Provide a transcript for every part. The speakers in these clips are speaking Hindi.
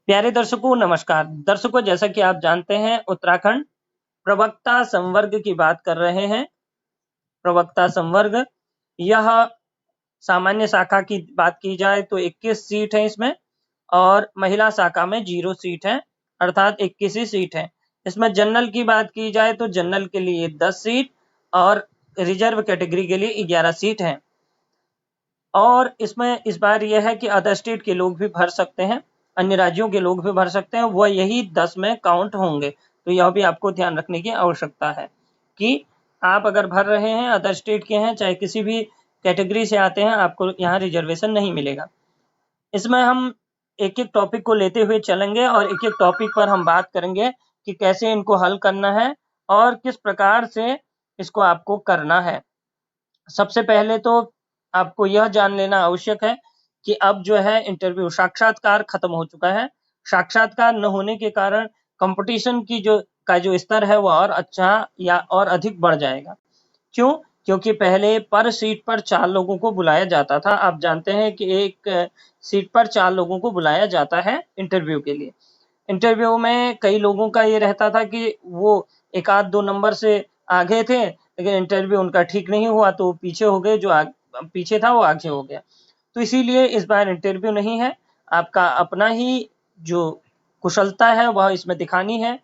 प्यारे दर्शकों नमस्कार। दर्शकों जैसा कि आप जानते हैं उत्तराखंड प्रवक्ता संवर्ग की बात कर रहे हैं। प्रवक्ता संवर्ग यह सामान्य शाखा की बात की जाए तो 21 सीट है इसमें और महिला शाखा में 0 सीट है अर्थात 21 ही सीट है। इसमें जनरल की बात की जाए तो जनरल के लिए 10 सीट और रिजर्व कैटेगरी के लिए 11 सीट है। और इसमें इस बार यह है कि अदर स्टेट के लोग भी भर सकते हैं, अन्य राज्यों के लोग भी भर सकते हैं, वह यही 10 में काउंट होंगे। तो यह भी आपको ध्यान रखने की आवश्यकता है कि आप अगर भर रहे हैं अदर स्टेट के हैं चाहे किसी भी कैटेगरी से आते हैं, आपको यहाँ रिजर्वेशन नहीं मिलेगा। इसमें हम एक एक टॉपिक को लेते हुए चलेंगे और एक एक टॉपिक पर हम बात करेंगे कि कैसे इनको हल करना है और किस प्रकार से इसको आपको करना है। सबसे पहले तो आपको यह जान लेना आवश्यक है कि अब जो है इंटरव्यू साक्षात्कार खत्म हो चुका है। साक्षात्कार न होने के कारण कंपटीशन की जो स्तर है वह और अच्छा या और अधिक बढ़ जाएगा। क्यों? क्योंकि पहले पर सीट पर 4 लोगों को बुलाया जाता था। आप जानते हैं कि एक सीट पर 4 लोगों को बुलाया जाता है इंटरव्यू के लिए। इंटरव्यू में कई लोगों का ये रहता था कि वो एक आध 2 नंबर से आगे थे, लेकिन इंटरव्यू उनका ठीक नहीं हुआ तो वो पीछे हो गए, जो पीछे था वो आगे हो गया। तो इसीलिए इस बार इंटरव्यू नहीं है, आपका अपना ही जो कुशलता है वह इसमें दिखानी है।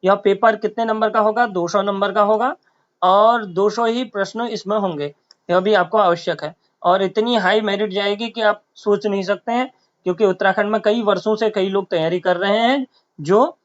यह पेपर कितने नंबर का होगा? 200 नंबर का होगा और 200 ही प्रश्न इसमें होंगे, यह भी आपको आवश्यक है। और इतनी हाई मेरिट जाएगी कि आप सोच नहीं सकते हैं, क्योंकि उत्तराखंड में कई वर्षों से कई लोग तैयारी कर रहे हैं जो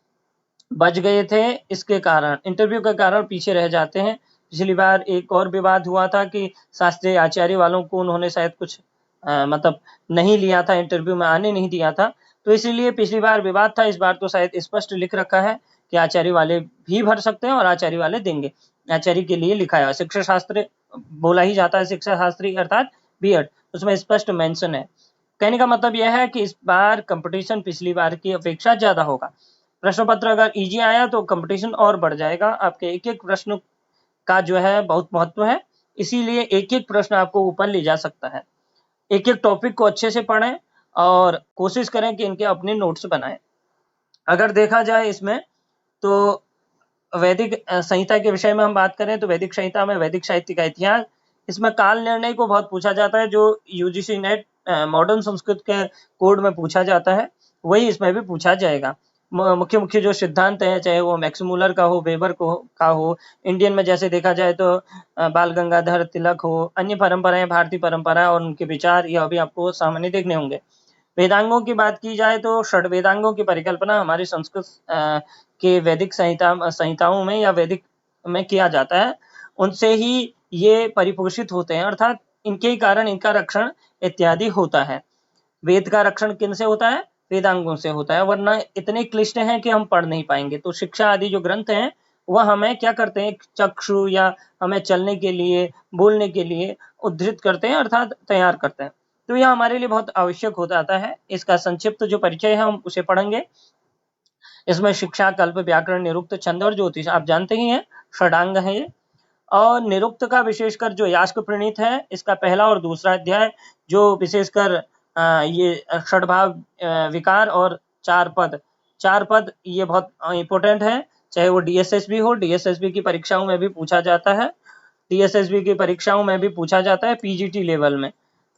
बच गए थे इसके कारण, इंटरव्यू के कारण पीछे रह जाते हैं। पिछली बार एक और विवाद हुआ था कि शास्त्रीय आचार्य वालों को उन्होंने शायद कुछ मतलब नहीं लिया था, इंटरव्यू में आने नहीं दिया था, तो इसीलिए पिछली बार विवाद था। इस बार तो शायद स्पष्ट लिख रखा है कि आचार्य वाले भी भर सकते हैं और आचार्य वाले देंगे। आचार्य के लिए लिखा है, शिक्षा शास्त्र बोला ही जाता है, शिक्षा शास्त्री अर्थात बीएड, उसमें स्पष्ट मेंशन है। कहने का मतलब यह है कि इस बार कंपटीशन पिछली बार की अपेक्षा ज्यादा होगा। प्रश्न पत्र अगर इजी आया तो कंपटीशन और बढ़ जाएगा। आपके एक एक प्रश्न का जो है बहुत महत्व है, इसीलिए एक एक प्रश्न आपको ऊपर ले जा सकता है। एक एक टॉपिक को अच्छे से पढ़ें और कोशिश करें कि इनके अपने नोट्स बनाएं। अगर देखा जाए इसमें तो वैदिक संहिता के विषय में हम बात करें तो वैदिक संहिता में वैदिक साहित्य का इतिहास, इसमें काल निर्णय को बहुत पूछा जाता है, जो यूजीसी नेट मॉडर्न संस्कृत के कोड में पूछा जाता है, वही इसमें भी पूछा जाएगा। मुख्य मुख्य जो सिद्धांत है, चाहे वो मैक्समूलर का हो, वेबर का हो, इंडियन में जैसे देखा जाए तो बाल गंगाधर तिलक हो, अन्य परंपराएं, भारतीय परंपरा और उनके विचार, यह भी आपको सामान्य देखने होंगे। वेदांगों की बात की जाए तो षड वेदांगों की परिकल्पना हमारी संस्कृत के वैदिक संहिताओं में या वैदिक में किया जाता है, उनसे ही ये परिपोषित होते हैं, अर्थात इनके ही कारण इनका रक्षण इत्यादि होता है। वेद का रक्षण किन से होता है? वेदांगों से होता है, वरना इतने क्लिष्ट हैं कि हम पढ़ नहीं पाएंगे। तो शिक्षा आदि जो ग्रंथ हैं वह हमें क्या करते हैं, चक्षु या हमें चलने के लिए, बोलने के लिए उद्धृत करते हैं, अर्थात तैयार करते हैं। तो यह हमारे लिए बहुत आवश्यक हो जाता है। इसका संक्षिप्त जो परिचय है हम उसे पढ़ेंगे। इसमें शिक्षा, कल्प, व्याकरण, निरुक्त, छंद और ज्योतिष आप जानते ही हैं, षडांग है ये। और निरुक्त का विशेषकर जो यास्क प्रणीत है, इसका पहला और दूसरा अध्याय जो विशेषकर ये षडभाव, विकार और चार पद ये बहुत इंपॉर्टेंट है। चाहे वो डीएसएसबी हो, डीएसएसबी की परीक्षाओं में भी पूछा जाता है, डीएसएसबी की परीक्षाओं में भी पूछा जाता है पीजीटी लेवल में।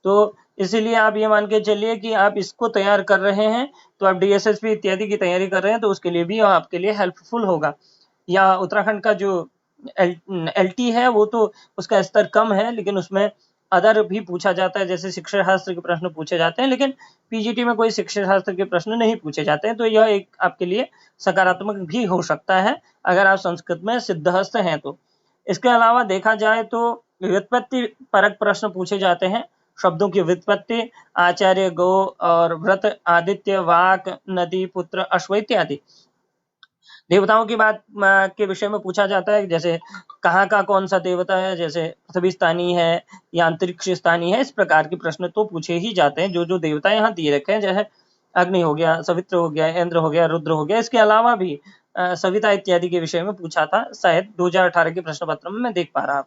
तो इसीलिए आप ये मान के चलिए कि आप इसको तैयार कर रहे हैं तो आप डीएसएसबी इत्यादि की तैयारी कर रहे हैं, तो उसके लिए भी आपके लिए हेल्पफुल होगा। या उत्तराखंड का जो एलटी है वो तो उसका स्तर कम है, लेकिन उसमें अदर भी पूछा जाता है, जैसे शिक्षा शास्त्र के प्रश्न पूछे जाते हैं, लेकिन पीजीटी में कोई शिक्षा शास्त्र के प्रश्न नहीं पूछे जाते हैं। तो यह एक आपके लिए सकारात्मक भी हो सकता है अगर आप संस्कृत में सिद्धहस्त हैं तो। इसके अलावा देखा जाए तो व्युत्पत्ति परक प्रश्न पूछे जाते हैं, शब्दों की व्युत्पत्ति, आचार्य, गो और व्रत, आदित्य, वाक, नदी, पुत्र, अश्व इत्यादि। देवताओं की बात के विषय में पूछा जाता है, जैसे कहाँ का कौन सा देवता है, जैसे पृथ्वी स्थानीय है या अंतरिक्ष स्थानीय है, इस प्रकार के प्रश्न तो पूछे ही जाते हैं। जो जो देवता यहाँ दिए रखे हैं, जैसे अग्नि हो गया, सवित्र हो गया, इंद्र हो गया, रुद्र हो गया, इसके अलावा भी सविता इत्यादि के विषय में पूछा था, शायद 2018 के प्रश्न पत्र में मैं देख पा रहा।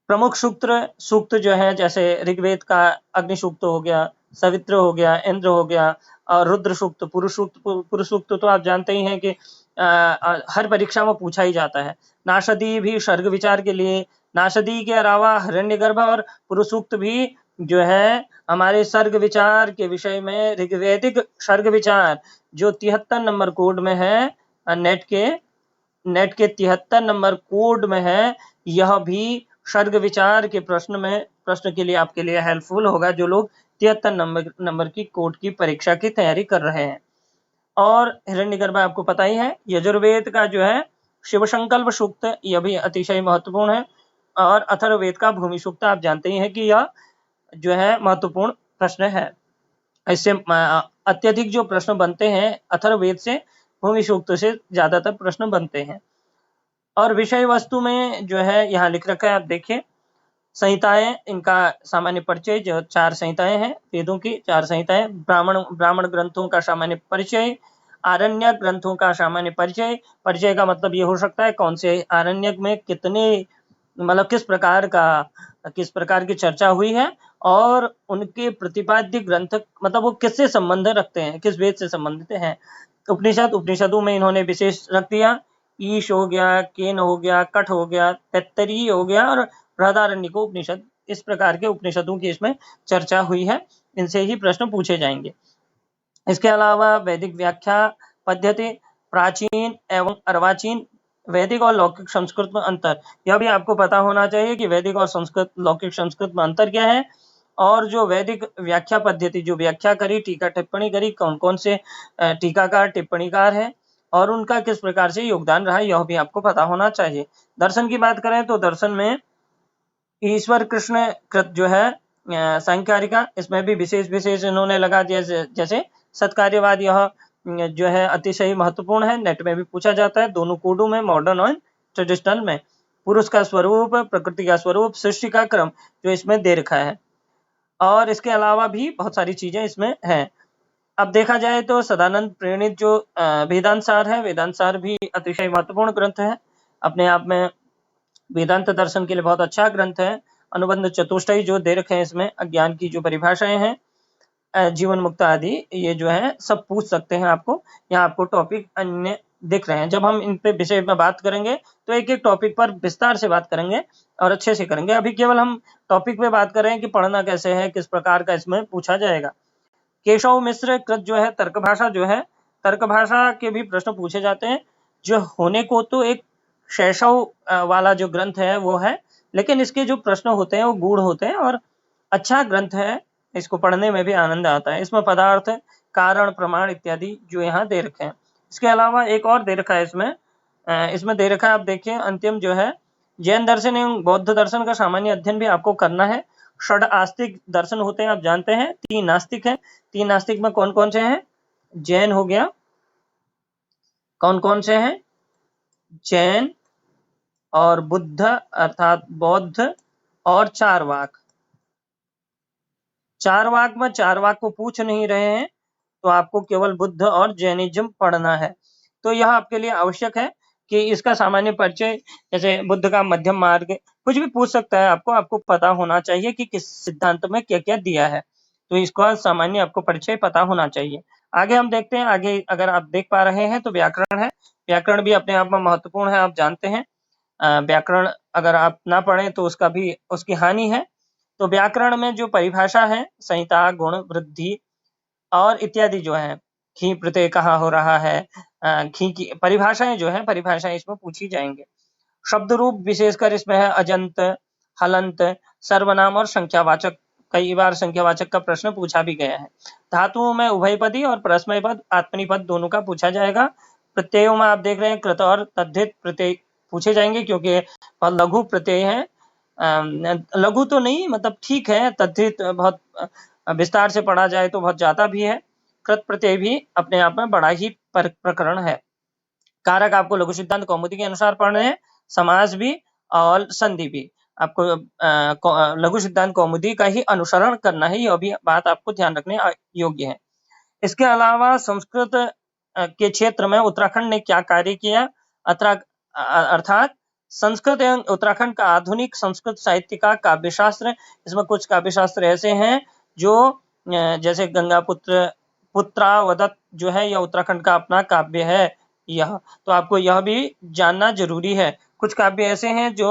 प्रमुख सूक्त जो है, जैसे ऋग्वेद का अग्नि सूक्त हो गया, सवित्र हो गया, इंद्र हो गया, और रुद्र सूक्त, पुरुष सूक्त तो आप जानते ही हैं कि हर परीक्षा में पूछा ही जाता है। नाशदी भी सर्ग विचार के लिए, नाशदी के अलावा हिरण्यगर्भ और पुरुष सूक्त भी जो है हमारे सर्ग विचार के विषय में, ऋग्वैदिक सर्ग विचार जो 73 नंबर कोड में है, नेट के 73 नंबर कोड में है, यह भी सर्ग विचार के प्रश्न के लिए आपके लिए हेल्पफुल होगा, जो लोग 73 नंबर की कोड की परीक्षा की तैयारी कर रहे हैं। और हिरण्यगर्भ आपको पता ही है, यजुर्वेद का जो है शिव संकल्प सूक्त, यह भी अतिशय महत्वपूर्ण है। और अथर्ववेद का भूमि सूक्त आप जानते ही हैं कि यह जो है महत्वपूर्ण प्रश्न है। इससे अत्यधिक जो प्रश्न बनते हैं अथर्ववेद से, भूमि सूक्त से ज्यादातर प्रश्न बनते हैं। और विषय वस्तु में जो है यहाँ लिख रखा है, आप देखिए संहिताएं, इनका सामान्य परिचय, जो 4 संहिताएं हैं, वेदों की 4 संहिताएं, ब्राह्मण ग्रंथों का सामान्य परिचय, आरण्यक ग्रंथों का सामान्य परिचय। परिचय का मतलब ये हो सकता है कौन से आरण्यक में कितने, मतलब किस प्रकार की चर्चा हुई है, और उनके प्रतिपाद्य ग्रंथ मतलब वो किससे संबंध रखते हैं, किस वेद से संबंधित हैं। उपनिषदों में इन्होंने विशेष रख दिया, ईश हो गया, केन हो गया, कठ हो गया, तैत्तरीय हो गया और बृहदारण्यक उपनिषद, इस प्रकार के उपनिषदों की इसमें चर्चा हुई है, इनसे ही प्रश्न पूछे जाएंगे। इसके अलावा वैदिक व्याख्या पद्धति, प्राचीन एवं अर्वाचीन, वैदिक और लौकिक संस्कृत में अंतर, यह भी आपको पता होना चाहिए कि वैदिक और संस्कृत, लौकिक संस्कृत में अंतर क्या है। और जो वैदिक व्याख्या पद्धति, जो व्याख्या करी, टीका टिप्पणी करी, कौन कौन से टीकाकार टिप्पणीकार है और उनका किस प्रकार से योगदान रहा, यह भी आपको पता होना चाहिए। दर्शन की बात करें तो दर्शन में ईश्वर कृष्ण कृत जो है सांख्यकारिका, इसमें भी विशेष इन्होंने लगा दिया, जैसे सत्कार्यवाद, यह जो है अतिशय महत्वपूर्ण है, नेट में भी पूछा जाता है, दोनों कोडों में, मॉडर्न और ट्रेडिशनल में। पुरुष का स्वरूप, प्रकृति का स्वरूप, सृष्टि का क्रम जो इसमें दे रखा है, और इसके अलावा भी बहुत सारी चीजें इसमें हैं। अब देखा जाए तो सदानंद प्रेरणित जो वेदांत सार है, वेदांत सार भी अतिशय महत्वपूर्ण ग्रंथ है अपने आप में, वेदांत दर्शन के लिए बहुत अच्छा ग्रंथ है। अनुबंध चतुष्टय जो दे रखे हैं इसमें, अज्ञान की जो परिभाषाएं हैं, जीवन मुक्त आदि, ये जो है सब पूछ सकते हैं आपको। यहाँ आपको टॉपिक अन्य दिख रहे हैं। जब हम इन पे विषय में बात करेंगे तो एक एक टॉपिक पर विस्तार से बात करेंगे और अच्छे से करेंगे। अभी केवल हम टॉपिक पे बात कर रहे हैं कि पढ़ना कैसे है, किस प्रकार का इसमें पूछा जाएगा। केशव मिश्र कृत जो है तर्क भाषा, जो है तर्क भाषा के भी प्रश्न पूछे जाते हैं, जो होने को तो एक शैशव वाला जो ग्रंथ है वो है, लेकिन इसके जो प्रश्न होते हैं वो गूढ़ होते हैं और अच्छा ग्रंथ है, इसको पढ़ने में भी आनंद आता है। इसमें पदार्थ, कारण, प्रमाण इत्यादि जो यहाँ दे रखे हैं। इसके अलावा एक और दे रखा है इसमें दे रखा है, आप देखिए अंतिम जो है, जैन दर्शन एवं बौद्ध दर्शन का सामान्य अध्ययन भी आपको करना है। षड आस्तिक दर्शन होते हैं, आप जानते हैं, 3 नास्तिक है। 3 नास्तिक में कौन कौन से हैं? जैन हो गया, कौन कौन से हैं? जैन और बुद्ध अर्थात बौद्ध और चारवाक। चारवाक में चारवाक को पूछ नहीं रहे हैं, तो आपको केवल बुद्ध और जैनिज्म पढ़ना है। तो यह आपके लिए आवश्यक है कि इसका सामान्य परिचय, जैसे बुद्ध का मध्यम मार्ग, कुछ भी पूछ सकता है आपको पता होना चाहिए कि किस सिद्धांत में क्या क्या दिया है, तो इसका सामान्य आपको परिचय पता होना चाहिए। आगे हम देखते हैं, आगे अगर आप देख पा रहे हैं तो व्याकरण है। व्याकरण भी अपने आप में महत्वपूर्ण है, आप जानते हैं। व्याकरण अगर आप ना पढ़ें तो उसका भी उसकी हानि है। तो व्याकरण में जो परिभाषा है, संहिता, गुण, वृद्धि और इत्यादि जो है, खी प्रत्यय कहाँ हो रहा है, खी की परिभाषाएं जो है, परिभाषाएं इसमें पूछी जाएंगे। शब्द रूप विशेषकर इसमें है अजंत, हलंत, सर्वनाम और संख्यावाचक। कई बार संख्यावाचक का प्रश्न पूछा भी गया है। धातुओं में उभयपदी और परस्मय पद, आत्मनिपद दोनों का पूछा जाएगा। प्रत्ययों में आप देख रहे हैं कृत और तद्धित प्रत्यय पूछे जाएंगे, क्योंकि लघु प्रत्यय है। लघु तो नहीं, मतलब ठीक है, तद्धित बहुत विस्तार से पढ़ा जाए तो बहुत ज्यादा भी है। कृत प्रत्यय भी अपने आप में बड़ा ही प्रकरण है। कारक आपको लघु सिद्धांत कौमुदी के अनुसार पढ़ने हैं, समास भी और संधि भी आपको लघु सिद्धांत कौमुदी का ही अनुसरण करना है, यह भी बात आपको ध्यान रखने योग्य है। इसके अलावा संस्कृत के क्षेत्र में उत्तराखंड ने क्या कार्य किया, अर्थात संस्कृत एवं उत्तराखंड का आधुनिक संस्कृत साहित्य का काव्यशास्त्र। इसमें कुछ काव्यशास्त्र ऐसे हैं जो जैसे गंगापुत्र पुत्रावदत जो है यह उत्तराखंड का अपना काव्य है यह, तो आपको यह भी जानना जरूरी है। कुछ काव्य ऐसे हैं जो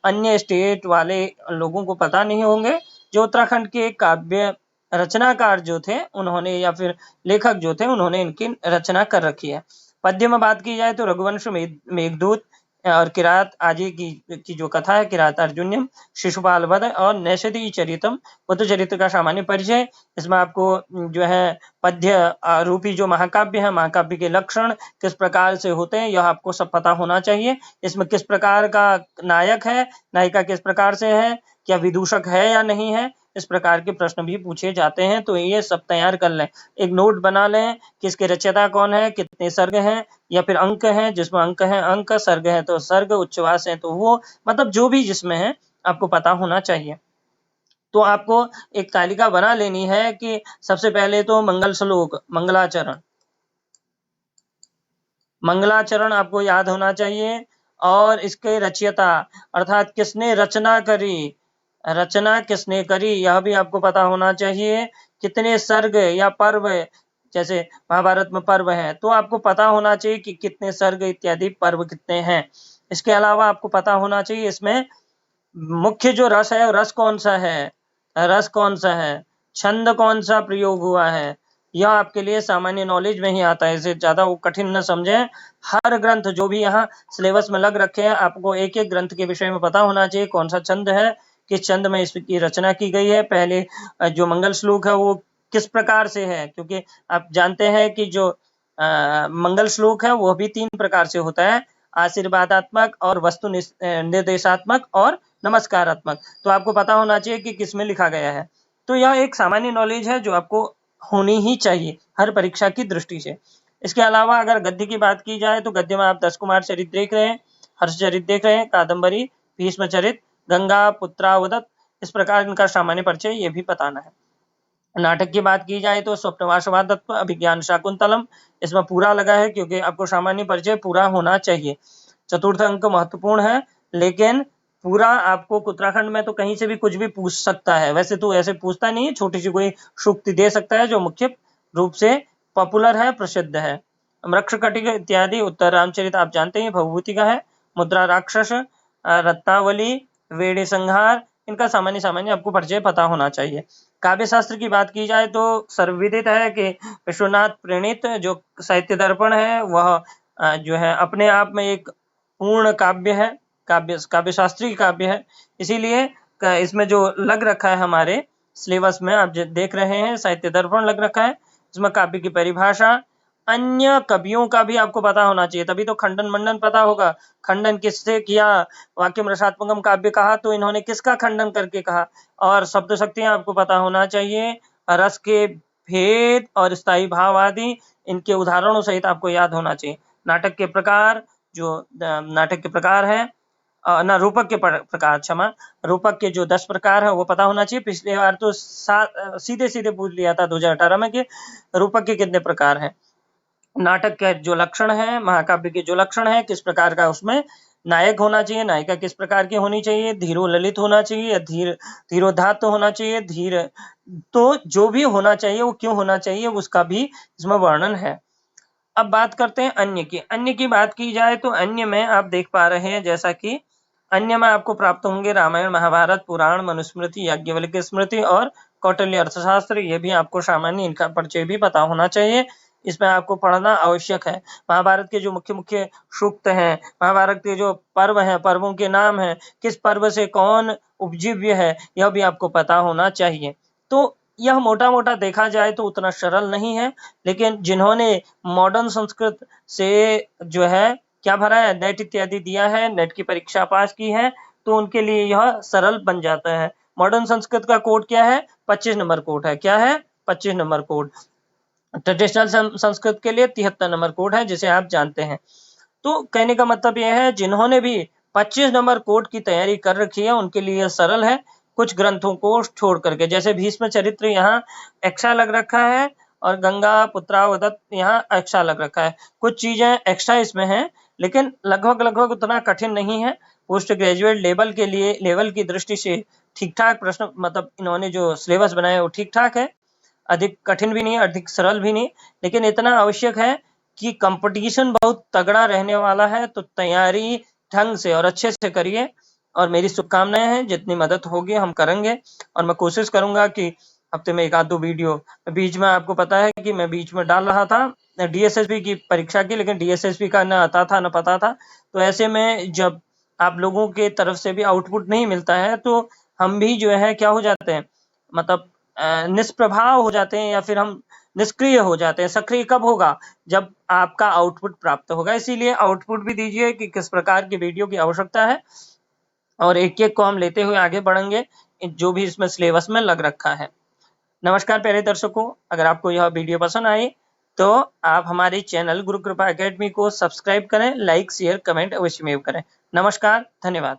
अन्य स्टेट वाले लोगों को पता नहीं होंगे, जो उत्तराखंड के काव्य रचनाकार जो थे उन्होंने या फिर लेखक जो थे उन्होंने इनकी रचना कर रखी है। पद्य में बात की जाए तो रघुवंश, मेघदूत और किरात आदि की जो कथा है, किरात अर्जुन्यम, शिशुपाल वध और नैषधि चरितम, बुद्ध चरित्र का सामान्य परिचय। इसमें आपको जो है पद्य रूपी जो महाकाव्य है, महाकाव्य के लक्षण किस प्रकार से होते हैं यह आपको सब पता होना चाहिए। इसमें किस प्रकार का नायक है, नायिका किस प्रकार से है, क्या विदूषक है या नहीं है, इस प्रकार के प्रश्न भी पूछे जाते हैं। तो ये सब तैयार कर लें, एक नोट बना लें कि इसके रचयिता कौन है, कितने सर्ग हैं या फिर अंक हैं, जिसमें अंक है अंक, सर्ग है तो सर्ग, उच्छ्वास है तो वो, मतलब जो भी जिसमें है आपको पता होना चाहिए। तो आपको एक तालिका बना लेनी है कि सबसे पहले तो मंगल श्लोक, मंगलाचरण, मंगलाचरण आपको याद होना चाहिए, और इसके रचयिता अर्थात किसने रचना करी, रचना किसने करी यह भी आपको पता होना चाहिए। कितने सर्ग या पर्व, जैसे महाभारत में पर्व है तो आपको पता होना चाहिए कि कितने सर्ग इत्यादि पर्व कितने हैं। इसके अलावा आपको पता होना चाहिए इसमें मुख्य जो रस है रस कौन सा है, रस कौन सा है, छंद कौन सा प्रयोग हुआ है, यह आपके लिए सामान्य नॉलेज में ही आता है, इसे ज्यादा वो कठिन न समझें। हर ग्रंथ जो भी यहाँ सिलेबस में लग रखे हैं आपको एक एक ग्रंथ के विषय में पता होना चाहिए, कौन सा छंद है, किस छंद में इसकी रचना की गई है, पहले जो मंगल श्लोक है वो किस प्रकार से है, क्योंकि आप जानते हैं कि जो मंगल श्लोक है वो भी 3 प्रकार से होता है, आशीर्वादात्मक और वस्तु निर्देशात्मक और नमस्कारात्मक। तो आपको पता होना चाहिए कि किसमें लिखा गया है। तो यह एक सामान्य नॉलेज है जो आपको होनी ही चाहिए हर परीक्षा की दृष्टि से। इसके अलावा अगर गद्य की बात की जाए तो गद्य में आप 10 कुमार चरित देख रहे हैं, हर्ष चरित देख रहे हैं, कादम्बरी, भीष्म चरित, गंगा पुत्रावदत, इस प्रकार इनका सामान्य परिचय ये भी बताना है। नाटक की बात की जाए तो स्वप्नवासवादत्व, अभिज्ञान शाकुंतलम, इसमें पूरा लगा है क्योंकि आपको सामान्य परिचय पूरा होना चाहिए। चतुर्थ अंक महत्वपूर्ण है, लेकिन पूरा आपको उत्तराखंड में तो कहीं से भी कुछ भी पूछ सकता है, वैसे तो ऐसे पूछता नहीं है, छोटी सी कोई सूक्ति दे सकता है जो मुख्य रूप से पॉपुलर है, प्रसिद्ध है। मृक्षकटिक इत्यादि, उत्तर रामचरित आप जानते हैं भवभूति का है, मुद्रा राक्षस, रत्नावली, वेणी संहार, इनका सामान्य आपको परिचय पता होना चाहिए। काव्य शास्त्र की बात की जाए तो सर्वविदित है कि विश्वनाथ प्रणीत जो साहित्य दर्पण है वह जो है अपने आप में एक पूर्ण काव्य है, काव्य शास्त्री काव्य है। इसीलिए इसमें जो लग रखा है हमारे सिलेबस में आप जो देख रहे हैं साहित्य दर्पण लग रखा है, इसमें काव्य की परिभाषा, अन्य कवियों का भी आपको पता होना चाहिए, तभी तो खंडन मंडन पता होगा, खंडन किससे किया, वाक्यम रसात्मकम काव्य कहा तो इन्होंने किसका खंडन करके कहा, और शब्द शक्तियां आपको पता होना चाहिए, रस के भेद और स्थायी भाव आदि इनके उदाहरणों सहित आपको याद होना चाहिए। नाटक के प्रकार, जो नाटक के प्रकार है ना, रूपक के प्रकार, क्षमा, रूपक के जो 10 प्रकार है वो पता होना चाहिए। पिछले बार तो सीधे सीधे पूछ लिया था 2018 में कि रूपक के कितने प्रकार हैं। नाटक के जो लक्षण है, महाकाव्य के जो लक्षण है, किस प्रकार का उसमें नायक होना चाहिए, नायिका किस प्रकार की होनी चाहिए, धीरो ललित होना चाहिए, धीरोदात्त होना चाहिए, धीर, तो जो भी होना चाहिए वो क्यों होना चाहिए उसका भी इसमें वर्णन है। अब बात करते हैं अन्य की। अन्य की बात की जाए तो अन्य में आप देख पा रहे हैं जैसा कि अन्य में आपको प्राप्त होंगे रामायण, महाभारत, पुराण, मनुस्मृति, याज्ञवल्क्य स्मृति और कौटिल्य अर्थशास्त्र। ये भी आपको सामान्य इनका परिचय भी पता होना चाहिए, इसमें आपको पढ़ना आवश्यक है। महाभारत के जो मुख्य मुख्य सूक्त हैं, महाभारत के जो पर्व हैं, पर्वों के नाम हैं, किस पर्व से कौन उपजीव्य है, यह भी आपको पता होना चाहिए। तो यह मोटा मोटा देखा जाए तो उतना सरल नहीं है, लेकिन जिन्होंने मॉडर्न संस्कृत से जो है क्या भरा है, नेट इत्यादि दिया है, नेट की परीक्षा पास की है, तो उनके लिए यह सरल बन जाता है। मॉडर्न संस्कृत का कोड क्या है, 25 नंबर कोड है, क्या है, 25 नंबर कोड। ट्रेडिशनल संस्कृत के लिए 73 नंबर कोड है, जिसे आप जानते हैं। तो कहने का मतलब यह है जिन्होंने भी 25 नंबर कोड की तैयारी कर रखी है उनके लिए सरल है, कुछ ग्रंथों को छोड़ करके, जैसे भीष्म चरित्र यहाँ एक्स्ट्रा लग रखा है और गंगा पुत्रावदत यहाँ एक्स्ट्रा लग रखा है, कुछ चीजें एक्स्ट्रा इसमें हैं, लेकिन लगभग उतना कठिन नहीं है। पोस्ट ग्रेजुएट लेवल के लिए, लेवल की दृष्टि से ठीक ठाक प्रश्न, मतलब इन्होंने जो सिलेबस बनाया है वो ठीक ठाक है। अधिक कठिन भी नहीं, अधिक सरल भी नहीं, लेकिन इतना आवश्यक है कि कंपटीशन बहुत तगड़ा रहने वाला है, तो तैयारी ढंग से और अच्छे से करिए। और मेरी शुभकामनाएं हैं, जितनी मदद होगी हम करेंगे, और मैं कोशिश करूंगा कि हफ्ते में 1 आध 2 वीडियो। बीच में आपको पता है कि मैं बीच में डाल रहा था डीएसएसबी की परीक्षा की, लेकिन डीएसएसबी का न आता था न पता था। तो ऐसे में जब आप लोगों के तरफ से भी आउटपुट नहीं मिलता है, तो हम भी जो है क्या हो जाते हैं, मतलब निष्प्रभाव हो जाते हैं, या फिर हम निष्क्रिय हो जाते हैं। सक्रिय कब होगा? जब आपका आउटपुट प्राप्त होगा। इसीलिए आउटपुट भी दीजिए कि किस प्रकार की वीडियो की आवश्यकता है, और एक-एक को हम लेते हुए आगे बढ़ेंगे, जो भी इसमें सिलेबस में लग रखा है। नमस्कार प्यारे दर्शकों, अगर आपको यह वीडियो पसंद आई, तो आप हमारे चैनल गुरु कृपा एकेडमी को सब्सक्राइब करें, लाइक, शेयर, कमेंट अवश्य में करें। नमस्कार, धन्यवाद।